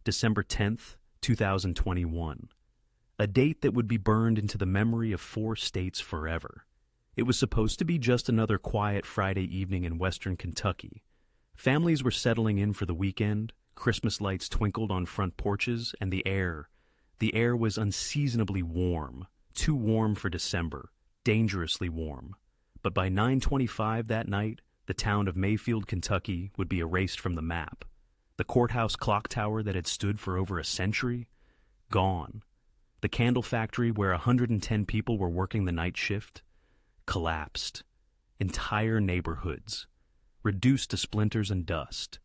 December 10th, 2021. A date that would be burned into the memory of 4 states forever. It was supposed to be just another quiet Friday evening in western Kentucky. Families were settling in for the weekend, Christmas lights twinkled on front porches, and the air was unseasonably warm, too warm for December, dangerously warm. But by 9:25 that night, the town of Mayfield, Kentucky would be erased from the map. The courthouse clock tower that had stood for over a century, gone. The candle factory where 110 people were working the night shift, collapsed. Entire neighborhoods, reduced to splinters and dust.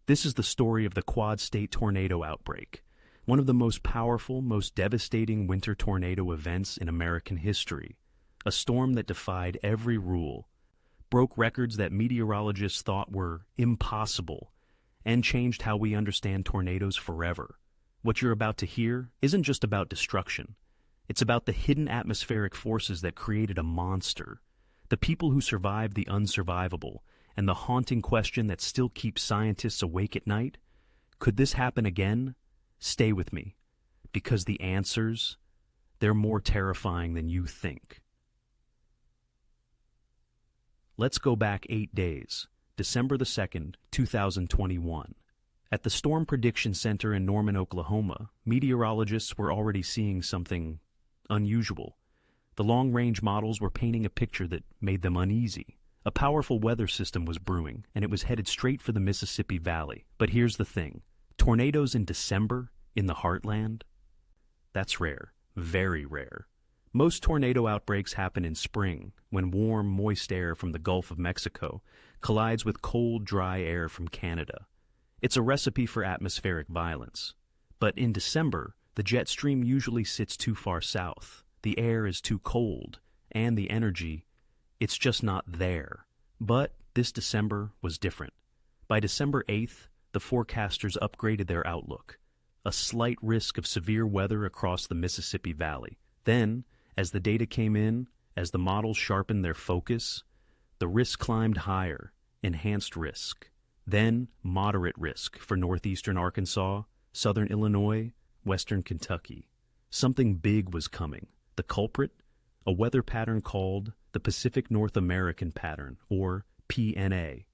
This is the story of the Quad-State Tornado Outbreak, one of the most powerful, most devastating winter tornado events in American history. A storm that defied every rule, broke records that meteorologists thought were impossible, and changed how we understand tornadoes forever. What you're about to hear isn't just about destruction. It's about the hidden atmospheric forces that created a monster, the people who survived the unsurvivable, and the haunting question that still keeps scientists awake at night. Could this happen again? Stay with me, because the answers, they're more terrifying than you think. Let's go back 8 days, December the 2nd, 2021. At the Storm Prediction Center in Norman, Oklahoma, meteorologists were already seeing something unusual. The long-range models were painting a picture that made them uneasy. A powerful weather system was brewing, and it was headed straight for the Mississippi Valley. But here's the thing. Tornadoes in December, in the heartland? That's rare. Very rare. Most tornado outbreaks happen in spring, when warm, moist air from the Gulf of Mexico collides with cold, dry air from Canada. It's a recipe for atmospheric violence. But in December, the jet stream usually sits too far south. The air is too cold, and the energy, it's just not there. But this December was different. By December 8th, the forecasters upgraded their outlook. A slight risk of severe weather across the Mississippi Valley. Then, as the data came in, as the models sharpened their focus, the risk climbed higher, enhanced risk. Then, moderate risk for northeastern Arkansas, southern Illinois, western Kentucky. Something big was coming. The culprit? A weather pattern called the Pacific North American Pattern, or PNA.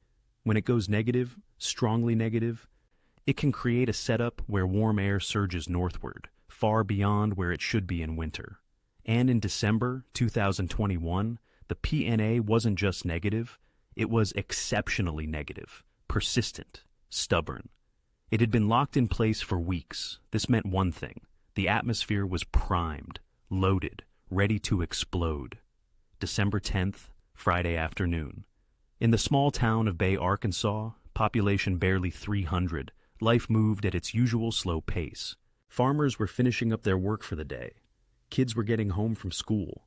When it goes negative, strongly negative, it can create a setup where warm air surges northward, far beyond where it should be in winter. And in December 2021, the PNA wasn't just negative, it was exceptionally negative, persistent, stubborn. It had been locked in place for weeks. This meant one thing. The atmosphere was primed, loaded, ready to explode. December 10th, Friday afternoon. In the small town of Bay, Arkansas, population barely 300, life moved at its usual slow pace. Farmers were finishing up their work for the day. Kids were getting home from school.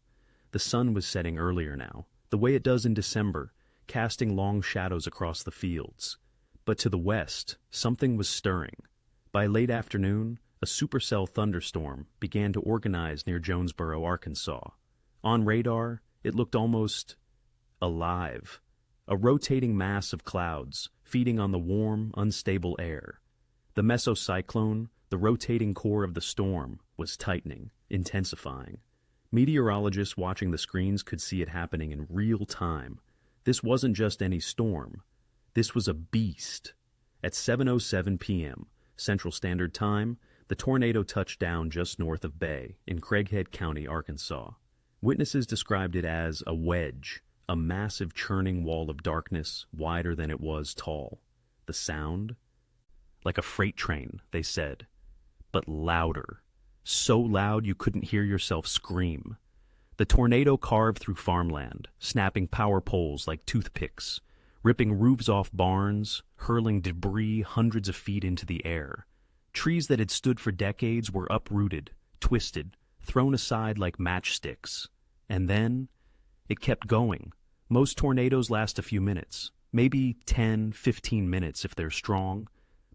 The sun was setting earlier now, the way it does in December, casting long shadows across the fields. But to the west, something was stirring. By late afternoon, a supercell thunderstorm began to organize near Jonesboro, Arkansas. On radar, it looked almost alive. A rotating mass of clouds, feeding on the warm, unstable air. The mesocyclone, the rotating core of the storm, was tightening, intensifying. Meteorologists watching the screens could see it happening in real time. This wasn't just any storm. This was a beast. At 7:07 p.m., Central Standard Time, the tornado touched down just north of Bay, in Craighead County, Arkansas. Witnesses described it as a wedge, a massive churning wall of darkness, wider than it was tall. The sound? Like a freight train, they said, but louder. So loud you couldn't hear yourself scream. The tornado carved through farmland, snapping power poles like toothpicks, ripping roofs off barns, hurling debris hundreds of feet into the air. Trees that had stood for decades were uprooted, twisted, thrown aside like matchsticks. And then, it kept going. Most tornadoes last a few minutes, maybe 10, 15 minutes if they're strong.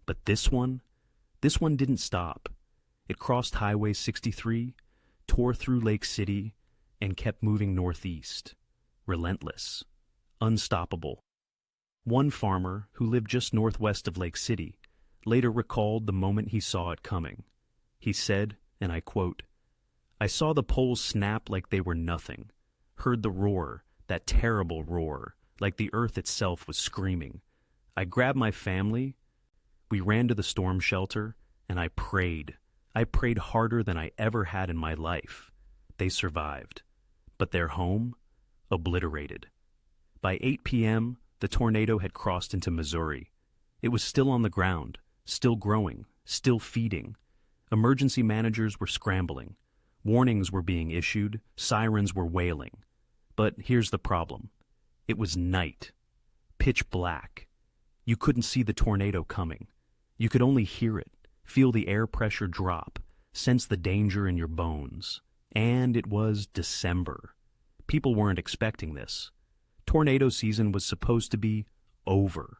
But this one didn't stop. It crossed Highway 63, tore through Lake City, and kept moving northeast. Relentless. Unstoppable. One farmer, who lived just northwest of Lake City, later recalled the moment he saw it coming. He said, and I quote, "I saw the poles snap like they were nothing, heard the roar, that terrible roar, like the earth itself was screaming. I grabbed my family, we ran to the storm shelter, and I prayed. I prayed harder than I ever had in my life. They survived. But their home? Obliterated. By 8 p.m., the tornado had crossed into Missouri. It was still on the ground, still growing, still feeding. Emergency managers were scrambling. Warnings were being issued, sirens were wailing. But here's the problem. It was night. Pitch black. You couldn't see the tornado coming. You could only hear it, feel the air pressure drop, sense the danger in your bones. And it was December. People weren't expecting this. Tornado season was supposed to be over.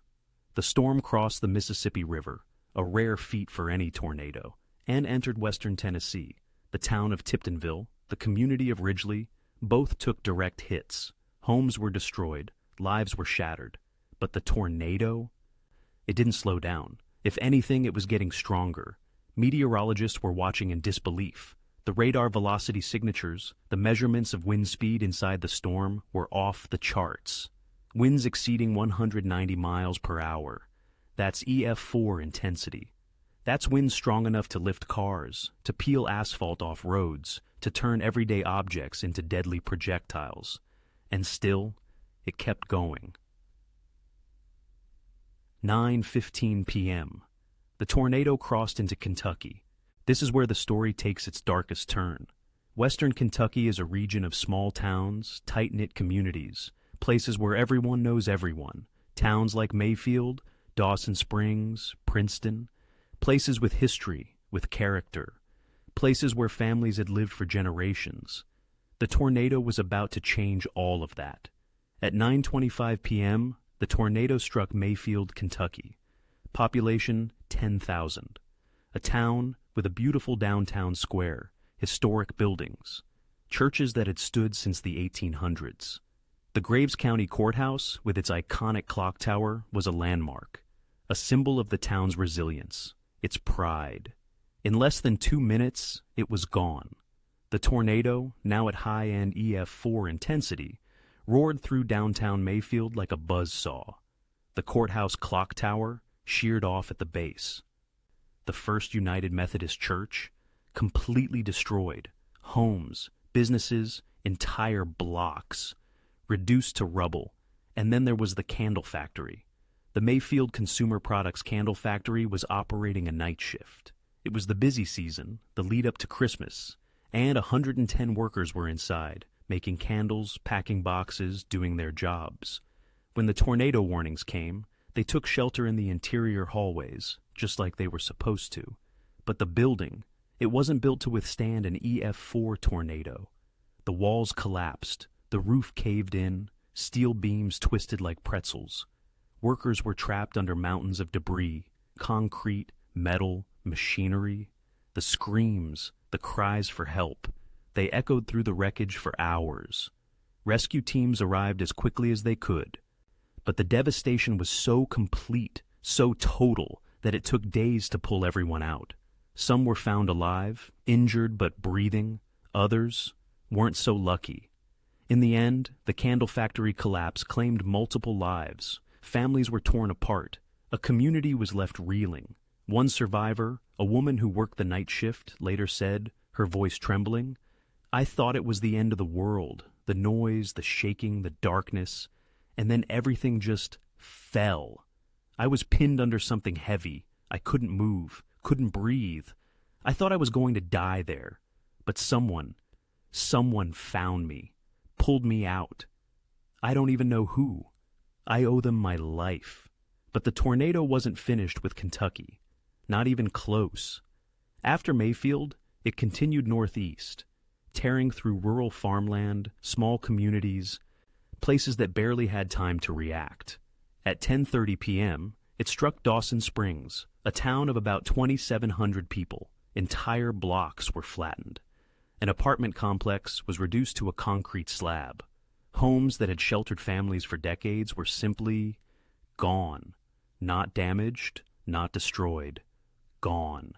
The storm crossed the Mississippi River, a rare feat for any tornado, and entered western Tennessee. The town of Tiptonville, the community of Ridgely, both took direct hits. Homes were destroyed, lives were shattered. But the tornado? It didn't slow down. If anything, it was getting stronger. Meteorologists were watching in disbelief. The radar velocity signatures, the measurements of wind speed inside the storm, were off the charts. Winds exceeding 190 miles per hour. That's EF4 intensity. That's winds strong enough to lift cars, to peel asphalt off roads, to turn everyday objects into deadly projectiles. And still, it kept going. 9:15 p.m. The tornado crossed into Kentucky. This is where the story takes its darkest turn. Western Kentucky is a region of small towns, tight-knit communities, places where everyone knows everyone. Towns like Mayfield, Dawson Springs, Princeton. Places with history, with character. Places where families had lived for generations. The tornado was about to change all of that. At 9:25 p.m., the tornado struck Mayfield, Kentucky. Population 10,000. A town with a beautiful downtown square, historic buildings, churches that had stood since the 1800s. The Graves County Courthouse, with its iconic clock tower, was a landmark, a symbol of the town's resilience, its pride. In less than 2 minutes, it was gone. The tornado, now at high-end EF4 intensity, roared through downtown Mayfield like a buzzsaw. The courthouse clock tower sheared off at the base. The First United Methodist Church, completely destroyed. Homes, businesses, entire blocks, reduced to rubble. And then there was the candle factory. The Mayfield Consumer Products Candle Factory was operating a night shift. It was the busy season, the lead up to Christmas, and 110 workers were inside, making candles, packing boxes, doing their jobs. When the tornado warnings came, they took shelter in the interior hallways, just like they were supposed to. But the building, it wasn't built to withstand an EF4 tornado. The walls collapsed, the roof caved in, steel beams twisted like pretzels. Workers were trapped under mountains of debris, concrete, metal, machinery. The screams, the cries for help, they echoed through the wreckage for hours. Rescue teams arrived as quickly as they could. But the devastation was so complete, so total, that it took days to pull everyone out. Some were found alive, injured but breathing. Others weren't so lucky. In the end, the candle factory collapse claimed multiple lives. Families were torn apart. A community was left reeling. One survivor, a woman who worked the night shift, later said, her voice trembling, "I thought it was the end of the world, the noise, the shaking, the darkness, and then everything just fell. I was pinned under something heavy. I couldn't move, couldn't breathe. I thought I was going to die there. But someone found me, pulled me out. I don't even know who. I owe them my life." But the tornado wasn't finished with Kentucky. Not even close. After Mayfield, it continued northeast, tearing through rural farmland, small communities, places that barely had time to react. At 10:30 p.m., it struck Dawson Springs, a town of about 2,700 people. Entire blocks were flattened. An apartment complex was reduced to a concrete slab. Homes that had sheltered families for decades were simply gone. Not damaged, not destroyed, gone,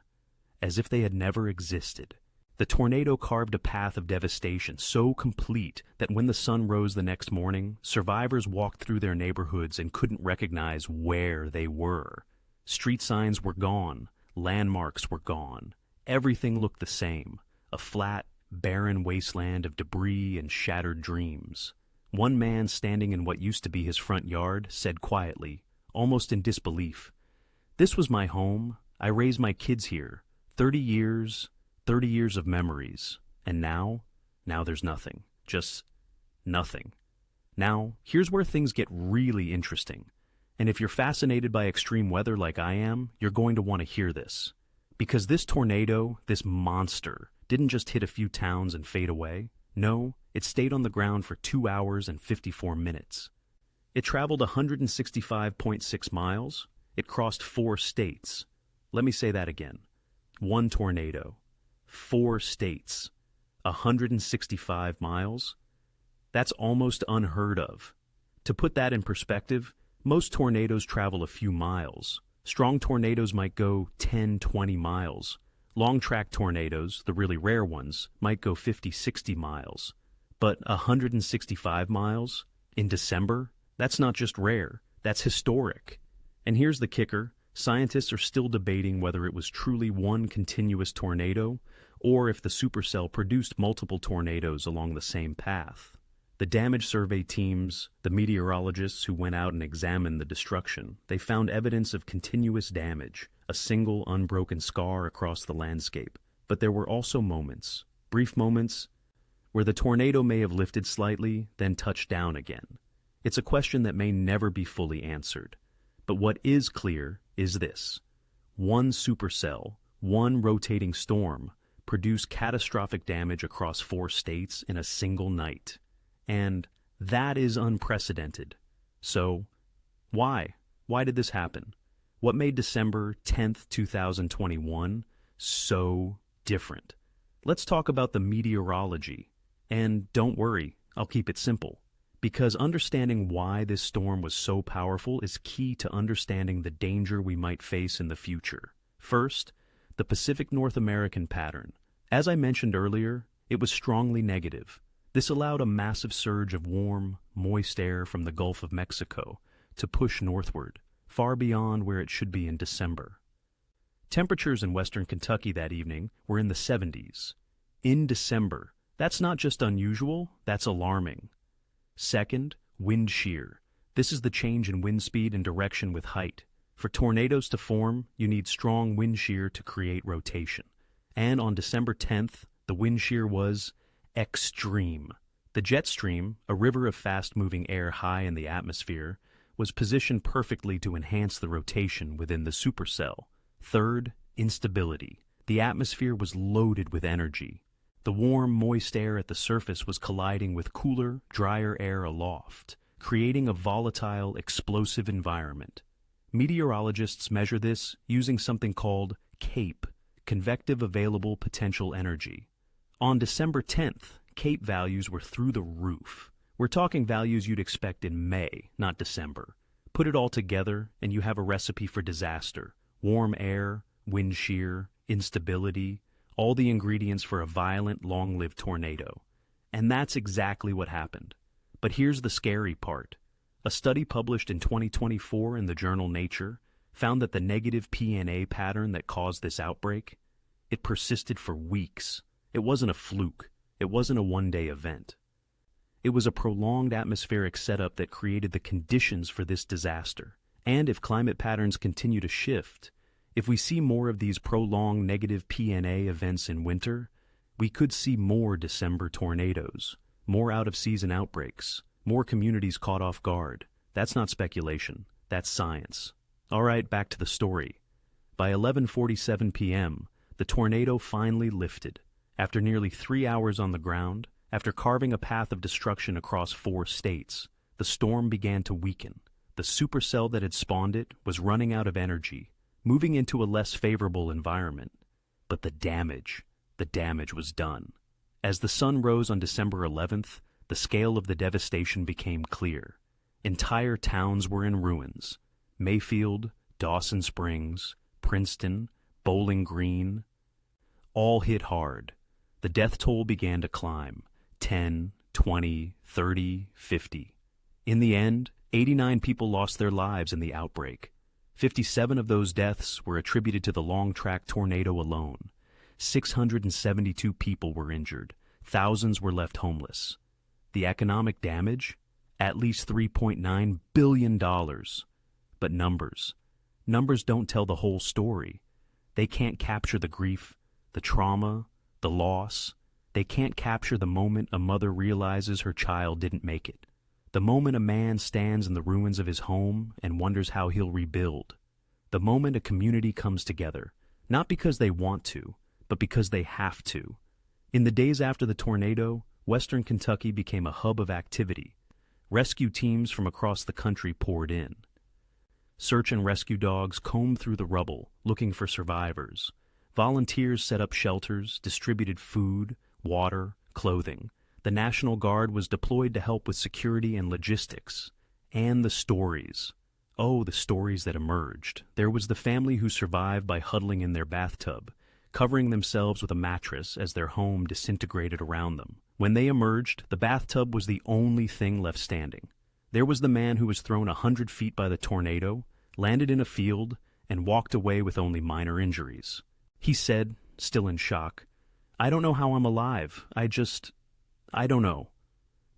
as if they had never existed. The tornado carved a path of devastation so complete that when the sun rose the next morning, survivors walked through their neighborhoods and couldn't recognize where they were. Street signs were gone, landmarks were gone. Everything looked the same, a flat, barren wasteland of debris and shattered dreams. One man standing in what used to be his front yard said quietly, almost in disbelief, "This was my home. I raised my kids here. 30 years of memories. And now there's nothing. Just nothing." Now, here's where things get really interesting. And if you're fascinated by extreme weather like I am, you're going to want to hear this. Because this tornado, this monster, didn't just hit a few towns and fade away. No, it stayed on the ground for 2 hours and 54 minutes. It traveled 165.6 miles. It crossed 4 states. Let me say that again. One tornado. 4 states, 165 miles. That's almost unheard of. To put that in perspective, most tornadoes travel a few miles. Strong tornadoes might go 10, 20 miles. Long-track tornadoes, the really rare ones, might go 50, 60 miles. But 165 miles in December? That's not just rare, that's historic. And here's the kicker. Scientists are still debating whether it was truly one continuous tornado or if the supercell produced multiple tornadoes along the same path. The damage survey teams, the meteorologists who went out and examined the destruction, they found evidence of continuous damage, a single unbroken scar across the landscape. But there were also moments, brief moments, where the tornado may have lifted slightly, then touched down again. It's a question that may never be fully answered. But what is clear is this. One supercell, one rotating storm, produced catastrophic damage across 4 states in a single night. And that is unprecedented. So, why? Why did this happen? What made December 10th, 2021 so different? Let's talk about the meteorology. And don't worry, I'll keep it simple. Because understanding why this storm was so powerful is key to understanding the danger we might face in the future. First, the Pacific North American pattern. As I mentioned earlier, it was strongly negative. This allowed a massive surge of warm, moist air from the Gulf of Mexico to push northward, far beyond where it should be in December. Temperatures in western Kentucky that evening were in the 70s. In December, that's not just unusual, that's alarming. Second, wind shear. This is the change in wind speed and direction with height. For tornadoes to form, you need strong wind shear to create rotation. And on December 10th, the wind shear was extreme. The jet stream, a river of fast-moving air high in the atmosphere, was positioned perfectly to enhance the rotation within the supercell. Third, instability. The atmosphere was loaded with energy. The warm, moist air at the surface was colliding with cooler, drier air aloft, creating a volatile, explosive environment. Meteorologists measure this using something called CAPE, convective available potential energy. On December 10th, CAPE values were through the roof. We're talking values you'd expect in May, not December. Put it all together, and you have a recipe for disaster. Warm air, wind shear, instability, all the ingredients for a violent, long-lived tornado. And that's exactly what happened. But here's the scary part. A study published in 2024 in the journal Nature found that the negative PNA pattern that caused this outbreak, it persisted for weeks. It wasn't a fluke. It wasn't a one-day event. It was a prolonged atmospheric setup that created the conditions for this disaster. And if climate patterns continue to shift, if we see more of these prolonged negative PNA events in winter, we could see more December tornadoes, more out-of-season outbreaks, more communities caught off guard. That's not speculation. That's science. All right, back to the story. By 11:47 p.m., the tornado finally lifted. After nearly 3 hours on the ground, after carving a path of destruction across 4 states, the storm began to weaken. The supercell that had spawned it was running out of energy, moving into a less favorable environment. But the damage was done. As the sun rose on December 11th, the scale of the devastation became clear. Entire towns were in ruins. Mayfield, Dawson Springs, Princeton, Bowling Green, all hit hard. The death toll began to climb, 10, 20, 30, 50. In the end, 89 people lost their lives in the outbreak. 57 of those deaths were attributed to the long-track tornado alone. 672 people were injured. Thousands were left homeless. The economic damage? At least $3.9 billion. But numbers don't tell the whole story. They can't capture the grief, the trauma, the loss. They can't capture the moment a mother realizes her child didn't make it. The moment a man stands in the ruins of his home and wonders how he'll rebuild. The moment a community comes together, not because they want to, but because they have to. In the days after the tornado, Western Kentucky became a hub of activity. Rescue teams from across the country poured in. Search and rescue dogs combed through the rubble, looking for survivors. Volunteers set up shelters, distributed food, water, clothing. The National Guard was deployed to help with security and logistics. And the stories. Oh, the stories that emerged. There was the family who survived by huddling in their bathtub, covering themselves with a mattress as their home disintegrated around them. When they emerged, the bathtub was the only thing left standing. There was the man who was thrown 100 feet by the tornado, landed in a field, and walked away with only minor injuries. He said, still in shock, "I don't know how I'm alive. I don't know."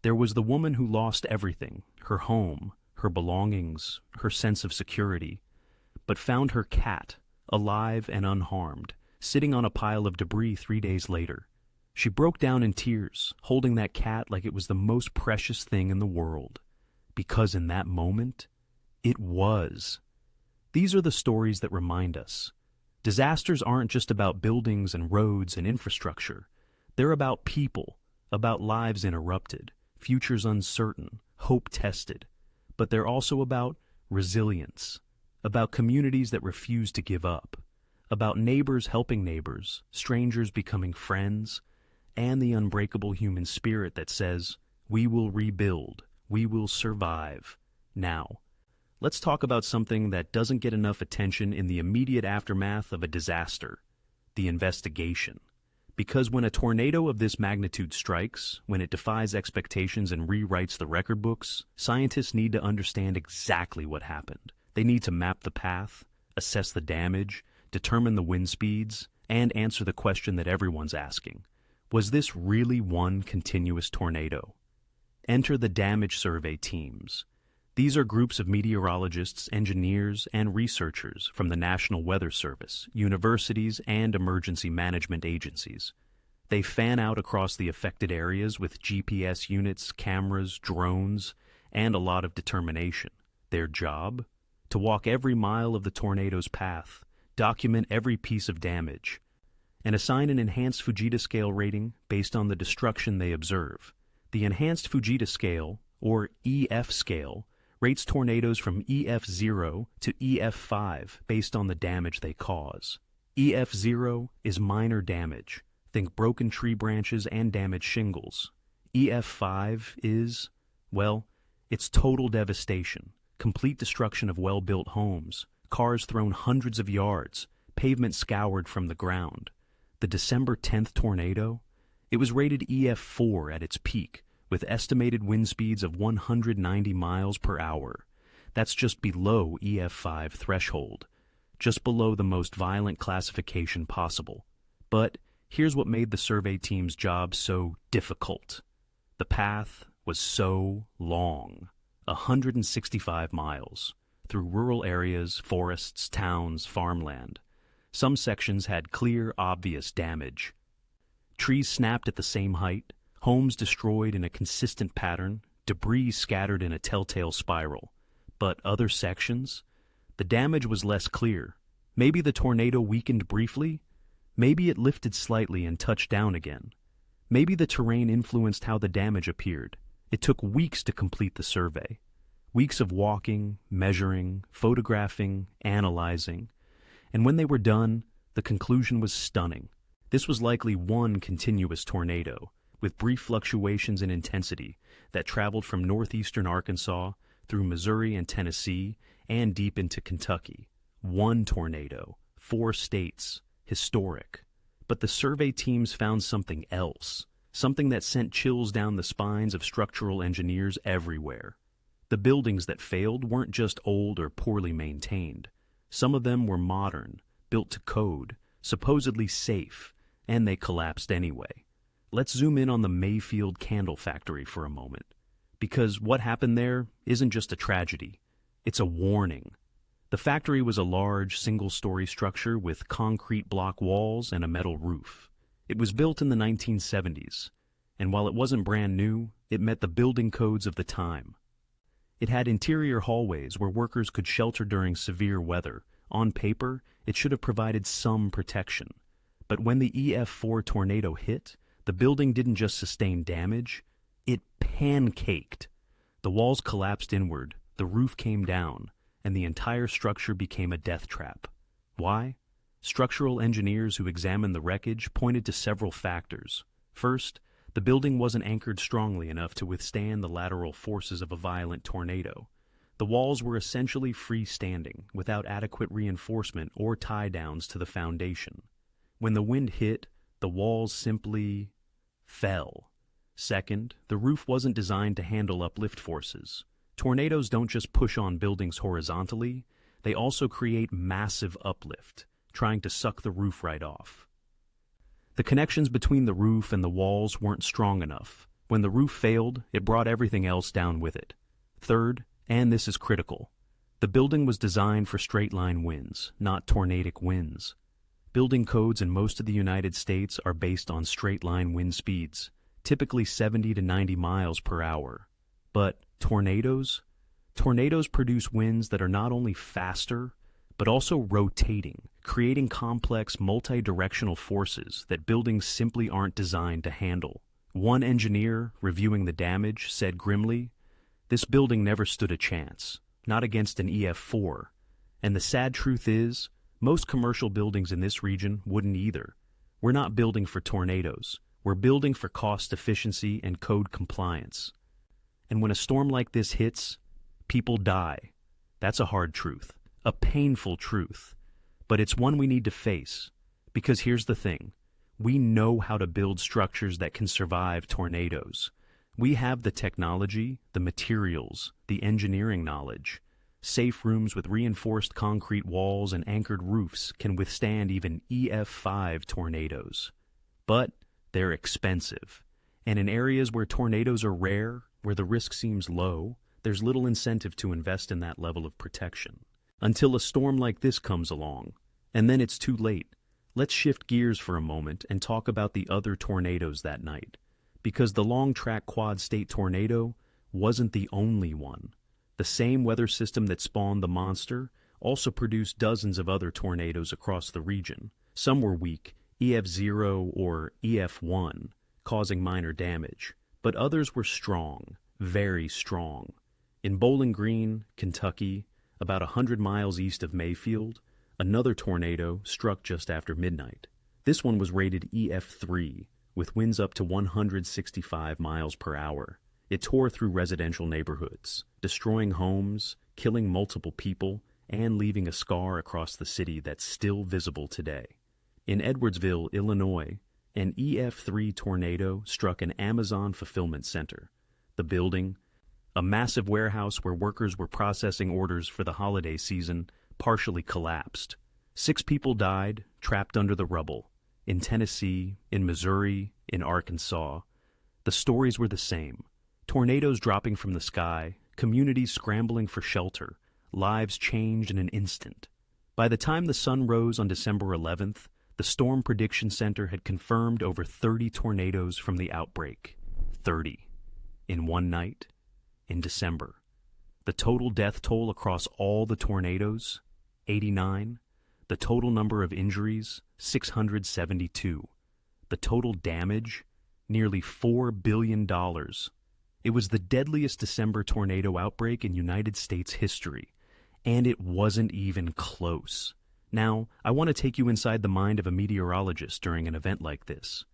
There was the woman who lost everything, her home, her belongings, her sense of security, but found her cat, alive and unharmed, sitting on a pile of debris 3 days later. She broke down in tears, holding that cat like it was the most precious thing in the world. Because in that moment, it was. These are the stories that remind us. Disasters aren't just about buildings and roads and infrastructure. They're about people, about lives interrupted, futures uncertain, hope tested. But they're also about resilience, about communities that refuse to give up, about neighbors helping neighbors, strangers becoming friends, and the unbreakable human spirit that says, we will rebuild, we will survive. Now, let's talk about something that doesn't get enough attention in the immediate aftermath of a disaster, the investigation. Because when a tornado of this magnitude strikes, when it defies expectations and rewrites the record books, scientists need to understand exactly what happened. They need to map the path, assess the damage, determine the wind speeds, and answer the question that everyone's asking. Was this really one continuous tornado? Enter the damage survey teams. These are groups of meteorologists, engineers, and researchers from the National Weather Service, universities, and emergency management agencies. They fan out across the affected areas with GPS units, cameras, drones, and a lot of determination. Their job? To walk every mile of the tornado's path, document every piece of damage, and assign an enhanced Fujita scale rating based on the destruction they observe. The enhanced Fujita scale, or EF scale, rates tornadoes from EF0 to EF5 based on the damage they cause. EF0 is minor damage. Think broken tree branches and damaged shingles. EF5 is, well, it's total devastation, complete destruction of well-built homes, cars thrown hundreds of yards, pavement scoured from the ground. The December 10th tornado? It was rated EF4 at its peak, with estimated wind speeds of 190 miles per hour. That's just below EF5 threshold, just below the most violent classification possible. But here's what made the survey team's job so difficult. The path was so long, 165 miles, through rural areas, forests, towns, farmland. Some sections had clear, obvious damage. Trees snapped at the same height, homes destroyed in a consistent pattern, debris scattered in a telltale spiral. But other sections? The damage was less clear. Maybe the tornado weakened briefly. Maybe it lifted slightly and touched down again. Maybe the terrain influenced how the damage appeared. It took weeks to complete the survey. Weeks of walking, measuring, photographing, analyzing. And when they were done, the conclusion was stunning. This was likely one continuous tornado, with brief fluctuations in intensity that traveled from northeastern Arkansas through Missouri and Tennessee and deep into Kentucky. One tornado, 4 states, historic. But the survey teams found something else, something that sent chills down the spines of structural engineers everywhere. The buildings that failed weren't just old or poorly maintained. Some of them were modern, built to code, supposedly safe, and they collapsed anyway. Let's zoom in on the Mayfield candle factory for a moment. Because what happened there isn't just a tragedy, it's a warning. The factory was a large, single-story structure with concrete block walls and a metal roof. It was built in the 1970s, and while it wasn't brand new, it met the building codes of the time. It had interior hallways where workers could shelter during severe weather. On paper, it should have provided some protection. But when the EF4 tornado hit, the building didn't just sustain damage, it pancaked. The walls collapsed inward, the roof came down, and the entire structure became a death trap. Why? Structural engineers who examined the wreckage pointed to several factors. First, the building wasn't anchored strongly enough to withstand the lateral forces of a violent tornado. The walls were essentially freestanding, without adequate reinforcement or tie-downs to the foundation. When the wind hit, the walls simply fell. Second, the roof wasn't designed to handle uplift forces. Tornadoes don't just push on buildings horizontally, they also create massive uplift, trying to suck the roof right off. The connections between the roof and the walls weren't strong enough. When the roof failed, it brought everything else down with it. Third, and this is critical, the building was designed for straight-line winds, not tornadic winds. Building codes in most of the United States are based on straight-line wind speeds, typically 70 to 90 miles per hour. But tornadoes? Tornadoes produce winds that are not only faster, but also rotating, creating complex multi-directional forces that buildings simply aren't designed to handle. One engineer, reviewing the damage, said grimly, "This building never stood a chance, not against an EF4. And the sad truth is, most commercial buildings in this region wouldn't either. We're not building for tornadoes. We're building for cost efficiency and code compliance. And when a storm like this hits, people die. That's a hard truth, a painful truth. But it's one we need to face. Because here's the thing. We know how to build structures that can survive tornadoes. We have the technology, the materials, the engineering knowledge. Safe rooms with reinforced concrete walls and anchored roofs can withstand even EF5 tornadoes. But they're expensive. And in areas where tornadoes are rare, where the risk seems low, there's little incentive to invest in that level of protection. Until a storm like this comes along. And then it's too late. Let's shift gears for a moment and talk about the other tornadoes that night. Because the long-track Quad-State Tornado wasn't the only one. The same weather system that spawned the monster also produced dozens of other tornadoes across the region. Some were weak, EF0 or EF1, causing minor damage. But others were strong, very strong. In Bowling Green, Kentucky, about 100 miles east of Mayfield, another tornado struck just after midnight. This one was rated EF3, with winds up to 165 miles per hour. It tore through residential neighborhoods, destroying homes, killing multiple people, and leaving a scar across the city that's still visible today. In Edwardsville, Illinois, an EF3 tornado struck an Amazon fulfillment center. The building, a massive warehouse where workers were processing orders for the holiday season, partially collapsed. 6 people died, trapped under the rubble. In Tennessee, in Missouri, in Arkansas, the stories were the same. Tornadoes dropping from the sky, communities scrambling for shelter, lives changed in an instant. By the time the sun rose on December 11th, the Storm Prediction Center had confirmed over 30 tornadoes from the outbreak. 30. In one night, in December. The total death toll across all the tornadoes, 89. The total number of injuries, 672. The total damage, nearly $4 billion. It was the deadliest December tornado outbreak in United States history, and it wasn't even close. Now, I want to take you inside the mind of a meteorologist during an event like this.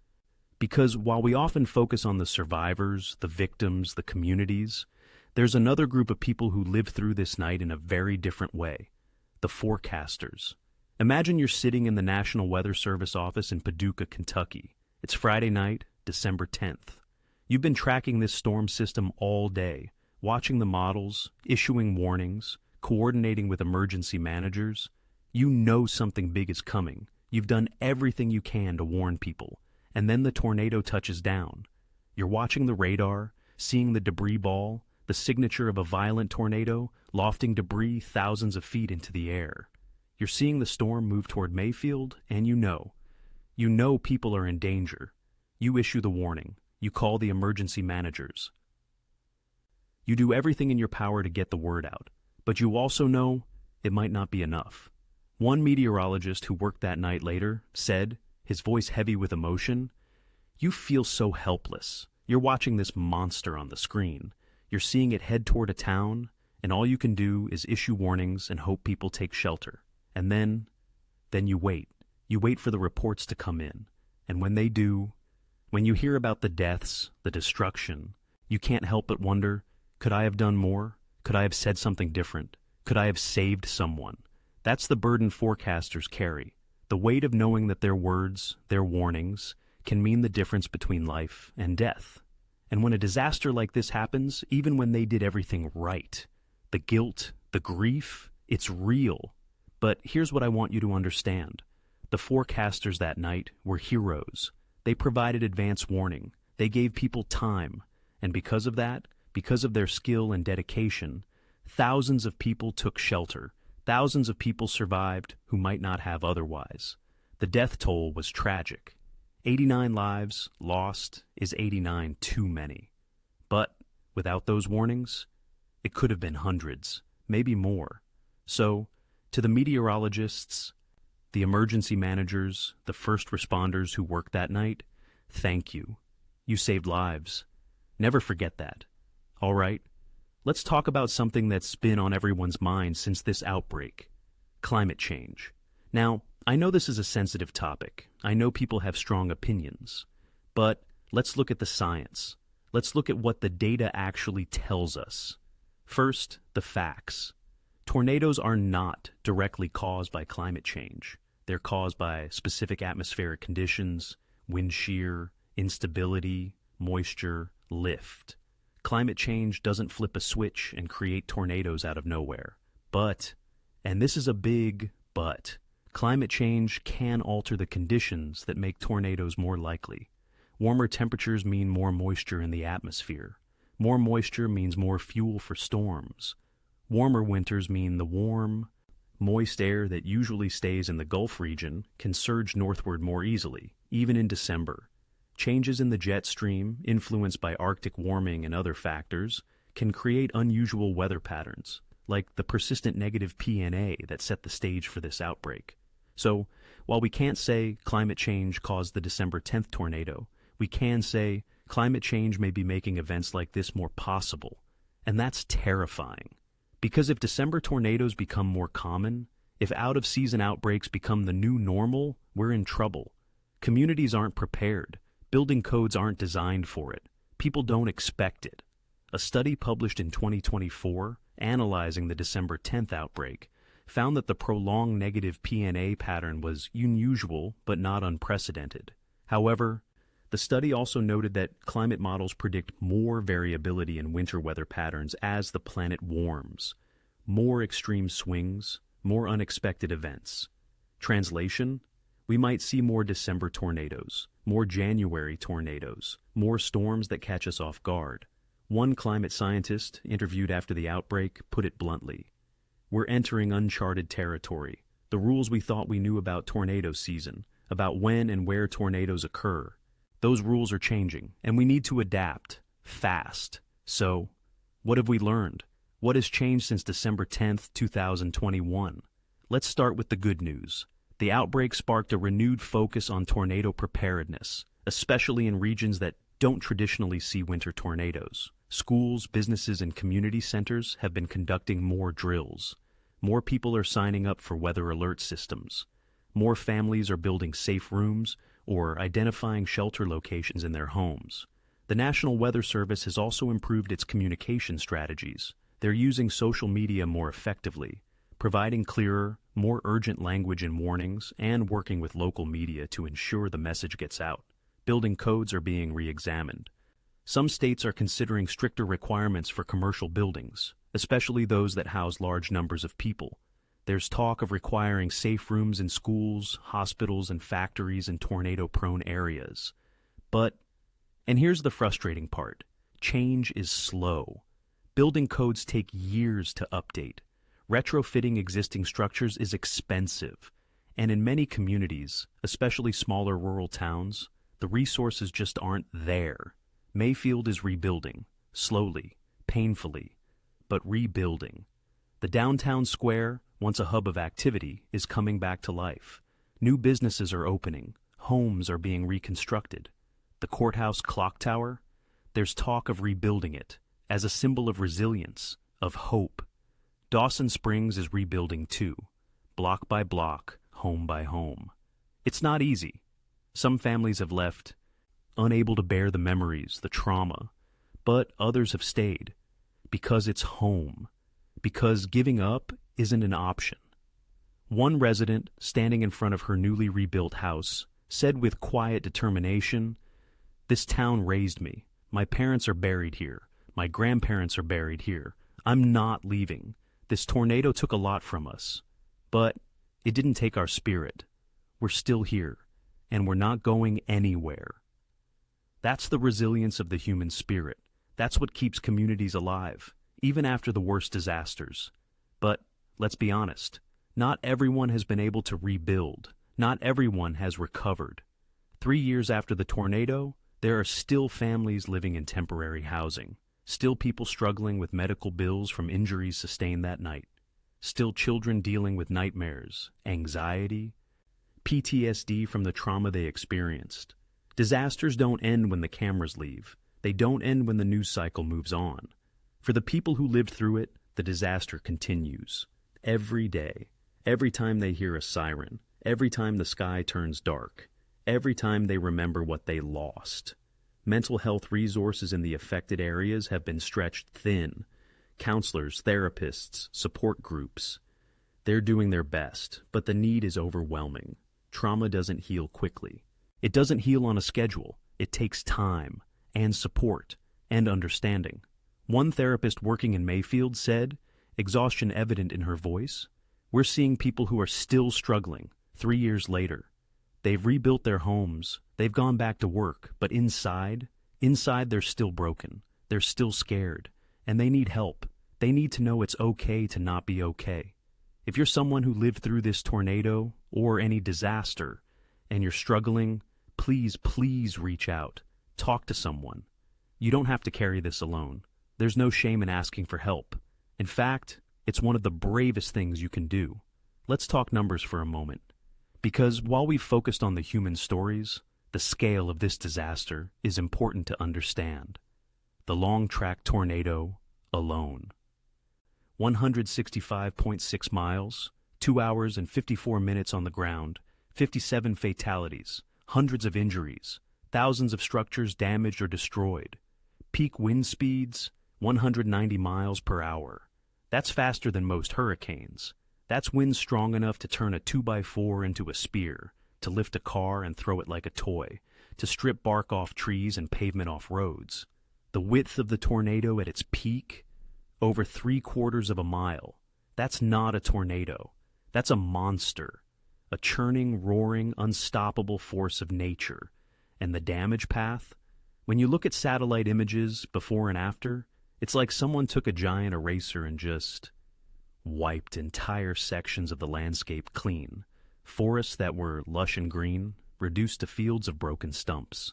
Because while we often focus on the survivors, the victims, the communities, there's another group of people who lived through this night in a very different way. The the forecasters. Imagine you're sitting in the National Weather Service office in Paducah, Kentucky. It's Friday night, December 10th. You've been tracking this storm system all day, watching the models, issuing warnings, coordinating with emergency managers. You know something big is coming. You've done everything you can to warn people. And then the tornado touches down. You're watching the radar, seeing the debris ball, the signature of a violent tornado, lofting debris thousands of feet into the air. You're seeing the storm move toward Mayfield, and you know people are in danger. You issue the warning. You call the emergency managers. You do everything in your power to get the word out, but you also know it might not be enough. One meteorologist who worked that night later said, his voice heavy with emotion, "You feel so helpless. You're watching this monster on the screen. You're seeing it head toward a town, and all you can do is issue warnings and hope people take shelter. And then you wait. You wait for the reports to come in. And when they do, when you hear about the deaths, the destruction, you can't help but wonder, could I have done more? Could I have said something different? Could I have saved someone?" That's the burden forecasters carry. The weight of knowing that their words, their warnings, can mean the difference between life and death. And when a disaster like this happens, even when they did everything right, the guilt, the grief, it's real. But here's what I want you to understand. The forecasters that night were heroes. They provided advance warning. They gave people time. And because of that, because of their skill and dedication, thousands of people took shelter. Thousands of people survived who might not have otherwise. The death toll was tragic. 89 lives lost is 89 too many. But without those warnings, it could have been hundreds, maybe more. So, to the meteorologists, the emergency managers, the first responders who worked that night, thank you. You saved lives. Never forget that. All right, let's talk about something that's been on everyone's mind since this outbreak: climate change. Now, I know this is a sensitive topic. I know people have strong opinions. But let's look at the science. Let's look at what the data actually tells us. First, the facts. Tornadoes are not directly caused by climate change. They're caused by specific atmospheric conditions, wind shear, instability, moisture, lift. Climate change doesn't flip a switch and create tornadoes out of nowhere. But, and this is a big but, climate change can alter the conditions that make tornadoes more likely. Warmer temperatures mean more moisture in the atmosphere. More moisture means more fuel for storms. Warmer winters mean the warm, moist air that usually stays in the Gulf region can surge northward more easily, even in December. Changes in the jet stream, influenced by Arctic warming and other factors, can create unusual weather patterns, like the persistent negative PNA that set the stage for this outbreak. So, while we can't say climate change caused the December 10th tornado, we can say climate change may be making events like this more possible. And that's terrifying. Because if December tornadoes become more common, if out-of-season outbreaks become the new normal, we're in trouble. Communities aren't prepared. Building codes aren't designed for it. People don't expect it. A study published in 2024, analyzing the December 10th outbreak, found that the prolonged negative PNA pattern was unusual but not unprecedented. However, the study also noted that climate models predict more variability in winter weather patterns as the planet warms. More extreme swings, more unexpected events. Translation: we might see more December tornadoes, more January tornadoes, more storms that catch us off guard. One climate scientist, interviewed after the outbreak, put it bluntly: "We're entering uncharted territory. The rules we thought we knew about tornado season, about when and where tornadoes occur, those rules are changing, and we need to adapt, fast." So, what have we learned? What has changed since December 10th, 2021? Let's start with the good news. The outbreak sparked a renewed focus on tornado preparedness, especially in regions that don't traditionally see winter tornadoes. Schools, businesses, and community centers have been conducting more drills. More people are signing up for weather alert systems. More families are building safe rooms or identifying shelter locations in their homes. The National Weather Service has also improved its communication strategies. They're using social media more effectively, providing clearer, more urgent language and warnings, and working with local media to ensure the message gets out. Building codes are being re-examined. Some states are considering stricter requirements for commercial buildings, especially those that house large numbers of people. There's talk of requiring safe rooms in schools, hospitals, and factories in tornado-prone areas. And here's the frustrating part, change is slow. Building codes take years to update. Retrofitting existing structures is expensive. And in many communities, especially smaller rural towns, the resources just aren't there. Mayfield is rebuilding, slowly, painfully, but rebuilding. The downtown square, once a hub of activity, is coming back to life. New businesses are opening, homes are being reconstructed. The courthouse clock tower, there's talk of rebuilding it, as a symbol of resilience, of hope. Dawson Springs is rebuilding too, block by block, home by home. It's not easy. Some families have left, unable to bear the memories, the trauma, but others have stayed, because it's home, because giving up isn't an option. One resident, standing in front of her newly rebuilt house, said with quiet determination, "This town raised me. My parents are buried here. My grandparents are buried here. I'm not leaving. This tornado took a lot from us, but it didn't take our spirit. We're still here, and we're not going anywhere." That's the resilience of the human spirit. That's what keeps communities alive, even after the worst disasters. But let's be honest, not everyone has been able to rebuild. Not everyone has recovered. 3 years after the tornado, there are still families living in temporary housing, still people struggling with medical bills from injuries sustained that night, still children dealing with nightmares, anxiety, PTSD from the trauma they experienced. Disasters don't end when the cameras leave. They don't end when the news cycle moves on. For the people who lived through it, the disaster continues. Every day, every time they hear a siren, every time the sky turns dark, every time they remember what they lost. Mental health resources in the affected areas have been stretched thin. Counselors, therapists, support groups. They're doing their best, but the need is overwhelming. Trauma doesn't heal quickly. It doesn't heal on a schedule. It takes time, and support, and understanding. One therapist working in Mayfield said, exhaustion evident in her voice, "We're seeing people who are still struggling 3 years later. They've rebuilt their homes, they've gone back to work, but inside they're still broken. They're still scared, and they need help. They need to know it's okay to not be okay." If you're someone who lived through this tornado or any disaster, and you're struggling, please reach out. Talk to someone. You don't have to carry this alone. There's no shame in asking for help. In fact, it's one of the bravest things you can do. Let's talk numbers for a moment. Because while we've focused on the human stories, the scale of this disaster is important to understand. The long-track tornado alone. 165.6 miles, 2 hours and 54 minutes on the ground, 57 fatalities, hundreds of injuries, thousands of structures damaged or destroyed. Peak wind speeds, 190 miles per hour. That's faster than most hurricanes. That's wind strong enough to turn a 2x4 into a spear, to lift a car and throw it like a toy, to strip bark off trees and pavement off roads. The width of the tornado at its peak, over 3/4 of a mile. That's not a tornado. That's a monster. A churning, roaring, unstoppable force of nature. And the damage path? When you look at satellite images before and after, it's like someone took a giant eraser and just wiped entire sections of the landscape clean. Forests that were lush and green reduced to fields of broken stumps.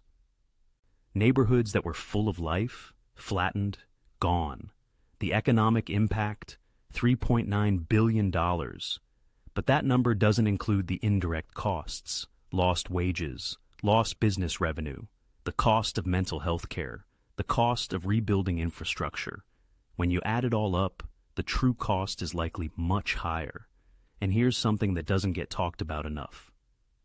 Neighborhoods that were full of life, flattened, gone. The economic impact, $3.9 billion. But that number doesn't include the indirect costs, lost wages, lost business revenue, the cost of mental health care, the cost of rebuilding infrastructure. When you add it all up, the true cost is likely much higher. And here's something that doesn't get talked about enough.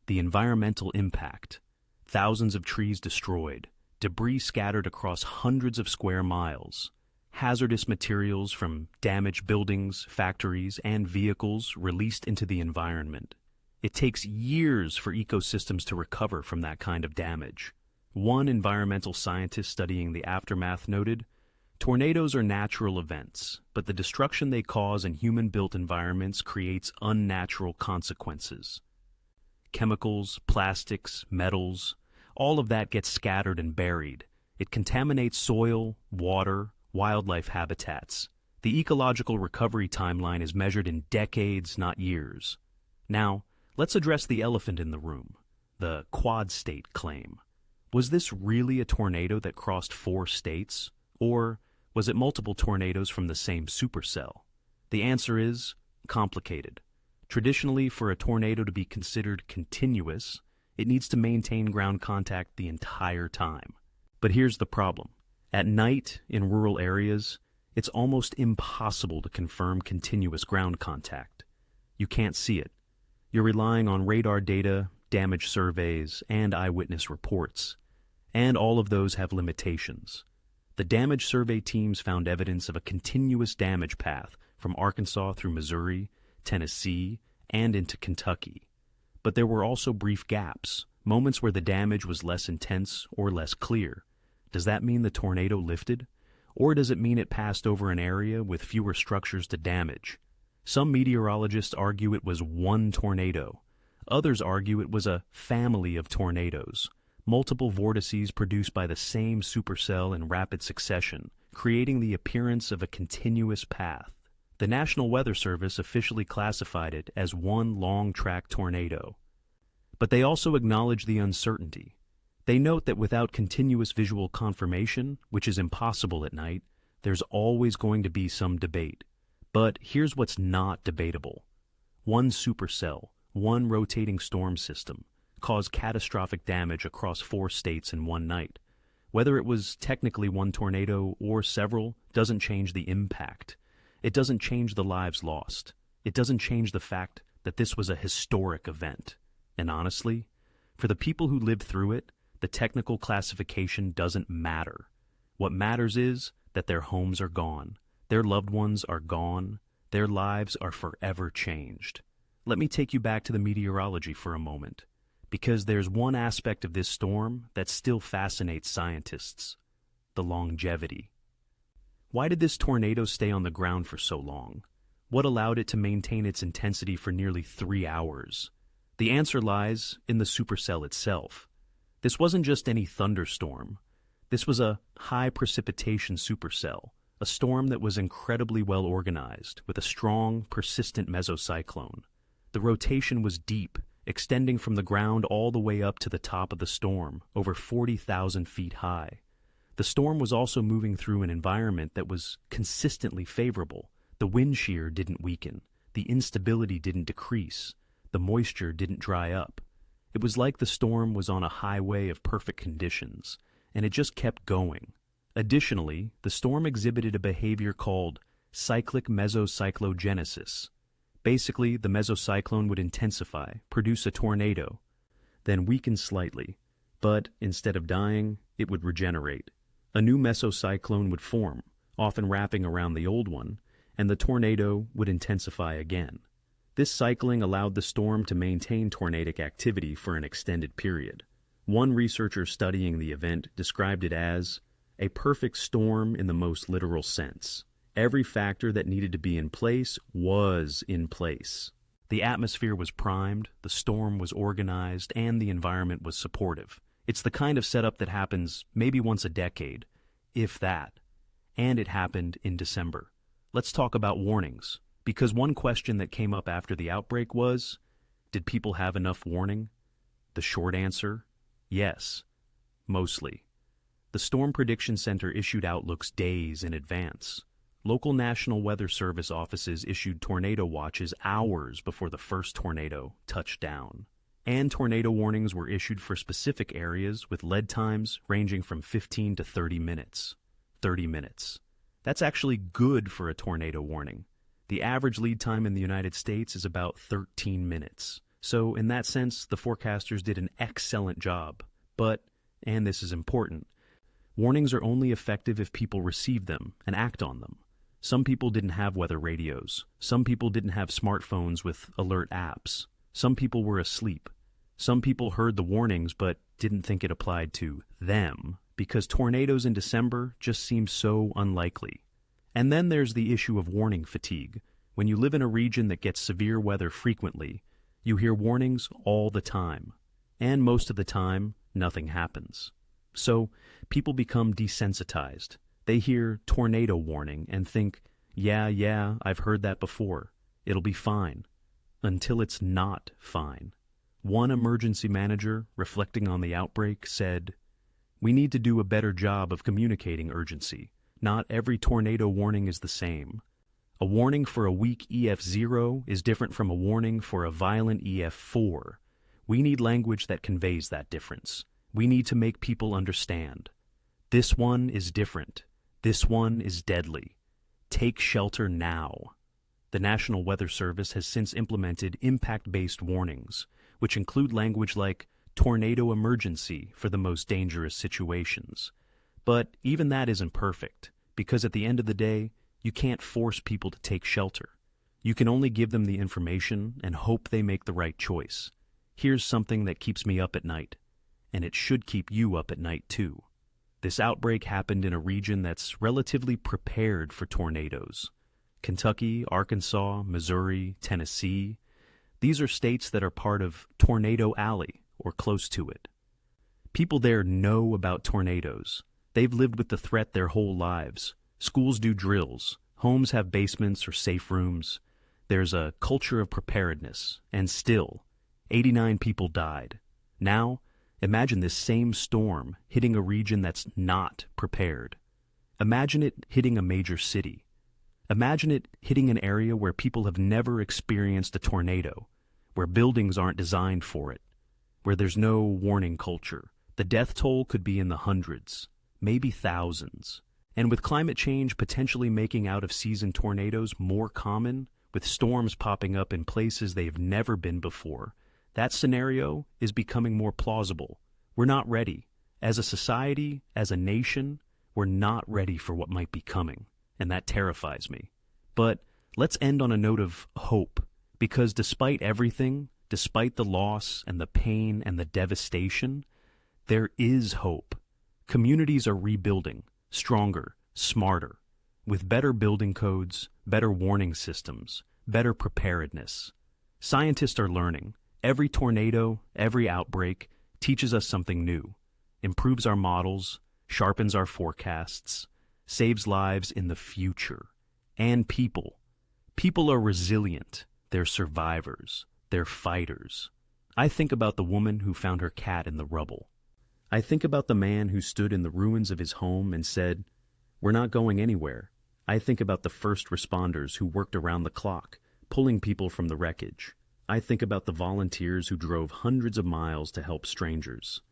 The environmental impact. Thousands of trees destroyed, debris scattered across hundreds of square miles. hazardous materials from damaged buildings, factories, and vehicles released into the environment. It takes years for ecosystems to recover from that kind of damage. One environmental scientist studying the aftermath noted, "Tornadoes are natural events, but the destruction they cause in human-built environments creates unnatural consequences. Chemicals, plastics, metals, all of that gets scattered and buried. It contaminates soil, water, wildlife habitats. The ecological recovery timeline is measured in decades, not years." Now, let's address the elephant in the room, the Quad-State claim. Was this really a tornado that crossed 4 states? Or was it multiple tornadoes from the same supercell? The answer is complicated. Traditionally, for a tornado to be considered continuous, it needs to maintain ground contact the entire time. But here's the problem. At night, in rural areas, it's almost impossible to confirm continuous ground contact. You can't see it. You're relying on radar data, damage surveys, and eyewitness reports. And all of those have limitations. The damage survey teams found evidence of a continuous damage path from Arkansas through Missouri, Tennessee, and into Kentucky. But there were also brief gaps, moments where the damage was less intense or less clear. Does that mean the tornado lifted? Or does it mean it passed over an area with fewer structures to damage? Some meteorologists argue it was one tornado. Others argue it was a family of tornadoes, multiple vortices produced by the same supercell in rapid succession, creating the appearance of a continuous path. The National Weather Service officially classified it as one long-track tornado. But they also acknowledge the uncertainty. They note that without continuous visual confirmation, which is impossible at night, there's always going to be some debate. But here's what's not debatable. One supercell, one rotating storm system, caused catastrophic damage across 4 states in one night. Whether it was technically one tornado or several doesn't change the impact. It doesn't change the lives lost. It doesn't change the fact that this was a historic event. And honestly, for the people who lived through it, the technical classification doesn't matter. What matters is that their homes are gone, their loved ones are gone, their lives are forever changed. Let me take you back to the meteorology for a moment, because there's one aspect of this storm that still fascinates scientists: the longevity. Why did this tornado stay on the ground for so long? What allowed it to maintain its intensity for nearly 3 hours? The answer lies in the supercell itself. This wasn't just any thunderstorm. This was a high-precipitation supercell, a storm that was incredibly well organized, with a strong, persistent mesocyclone. The rotation was deep, extending from the ground all the way up to the top of the storm, over 40,000 feet high. The storm was also moving through an environment that was consistently favorable. The wind shear didn't weaken, the instability didn't decrease, the moisture didn't dry up. It was like the storm was on a highway of perfect conditions, and it just kept going. Additionally, the storm exhibited a behavior called cyclic mesocyclogenesis. Basically, the mesocyclone would intensify, produce a tornado, then weaken slightly, but instead of dying, it would regenerate. A new mesocyclone would form, often wrapping around the old one, and the tornado would intensify again. This cycling allowed the storm to maintain tornadic activity for an extended period. One researcher studying the event described it as a perfect storm in the most literal sense. Every factor that needed to be in place was in place. The atmosphere was primed, the storm was organized, and the environment was supportive. It's the kind of setup that happens maybe once a decade, if that. And it happened in December. Let's talk about warnings, because one question that came up after the outbreak was, did people have enough warning? The short answer, yes, mostly. The Storm Prediction Center issued outlooks days in advance. Local National Weather Service offices issued tornado watches hours before the first tornado touched down. And tornado warnings were issued for specific areas with lead times ranging from 15 to 30 minutes. 30 minutes. That's actually good for a tornado warning. The average lead time in the United States is about 13 minutes. So in that sense, the forecasters did an excellent job. But, and this is important, Warnings are only effective if people receive them and act on them. Some people didn't have weather radios. Some people didn't have smartphones with alert apps. Some people were asleep. Some people heard the warnings but didn't think it applied to them because tornadoes in December just seem so unlikely. And then there's the issue of warning fatigue. When you live in a region that gets severe weather frequently, you hear warnings all the time. And most of the time, nothing happens. So people become desensitized. They hear tornado warning and think, yeah, I've heard that before. It'll be fine. Until it's not fine. One emergency manager, reflecting on the outbreak, said, "We need to do a better job of communicating urgency. Not every tornado warning is the same. A warning for a weak EF0 is different from a warning for a violent EF4. We need language that conveys that difference. We need to make people understand. This one is different. This one is deadly. Take shelter now." The National Weather Service has since implemented impact-based warnings, which include language like tornado emergency for the most dangerous situations. But even that isn't perfect, because at the end of the day, you can't force people to take shelter. You can only give them the information and hope they make the right choice. Here's something that keeps me up at night, and it should keep you up at night too. This outbreak happened in a region that's relatively prepared for tornadoes. Kentucky, Arkansas, Missouri, Tennessee. These are states that are part of Tornado Alley or close to it. People there know about tornadoes. They've lived with the threat their whole lives. Schools do drills. Homes have basements or safe rooms. There's a culture of preparedness. And still, 89 people died. Now, imagine this same storm hitting a region that's not prepared. Imagine it hitting a major city. Imagine it hitting an area where people have never experienced a tornado, where buildings aren't designed for it, where there's no warning culture. The death toll could be in the hundreds, maybe thousands. And with climate change potentially making out-of-season tornadoes more common, with storms popping up in places they've never been before, that scenario is becoming more plausible. We're not ready. As a society, as a nation, we're not ready for what might be coming. And that terrifies me. But let's end on a note of hope, because despite everything, despite the loss and the pain and the devastation, there is hope. Communities are rebuilding, stronger, smarter, with better building codes, better warning systems, better preparedness. Scientists are learning. Every tornado, every outbreak teaches us something new, improves our models, sharpens our forecasts, saves lives in the future. And people. People are resilient. They're survivors. They're fighters. I think about the woman who found her cat in the rubble. I think about the man who stood in the ruins of his home and said, "We're not going anywhere." I think about the first responders who worked around the clock, pulling people from the wreckage. I think about the volunteers who drove hundreds of miles to help strangers.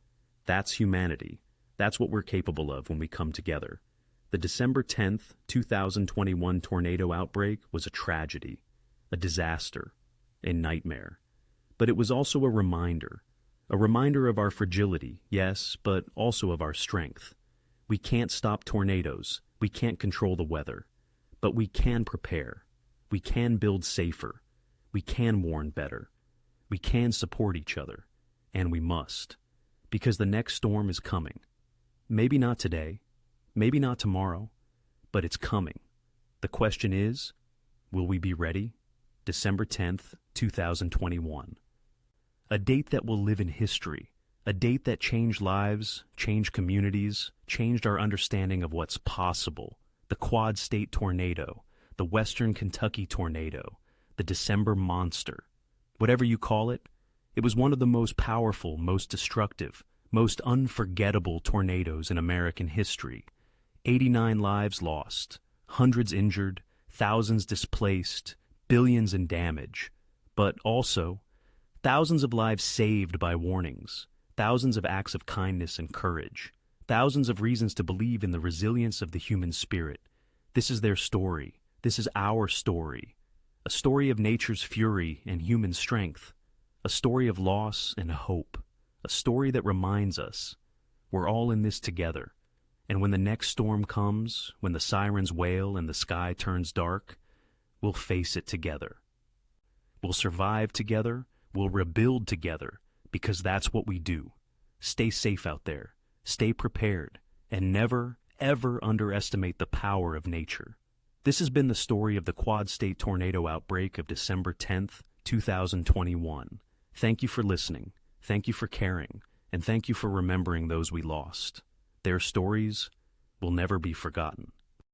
That's humanity. That's what we're capable of when we come together. The December 10th, 2021 tornado outbreak was a tragedy, a disaster, a nightmare. But it was also a reminder of our fragility, yes, but also of our strength. We can't stop tornadoes, we can't control the weather, but we can prepare, we can build safer, we can warn better, we can support each other, and we must, because the next storm is coming. Maybe not today, maybe not tomorrow, but it's coming. The question is, will we be ready? December 10th, 2021. A date that will live in history. A date that changed lives, changed communities, changed our understanding of what's possible. The Quad-State Tornado, the Western Kentucky Tornado, the December Monster. Whatever you call it, it was one of the most powerful, most destructive, most unforgettable tornadoes in American history. 89 lives lost, hundreds injured, thousands displaced, billions in damage, but also thousands of lives saved by warnings, thousands of acts of kindness and courage, thousands of reasons to believe in the resilience of the human spirit. This is their story. This is our story. A story of nature's fury and human strength. A story of loss and hope. A story that reminds us we're all in this together. And when the next storm comes, when the sirens wail and the sky turns dark, we'll face it together. We'll survive together, we'll rebuild together, because that's what we do. Stay safe out there, stay prepared, and never, ever underestimate the power of nature. This has been the story of the Quad-State Tornado Outbreak of December 10th, 2021. Thank you for listening, thank you for caring, and thank you for remembering those we lost. Their stories will never be forgotten.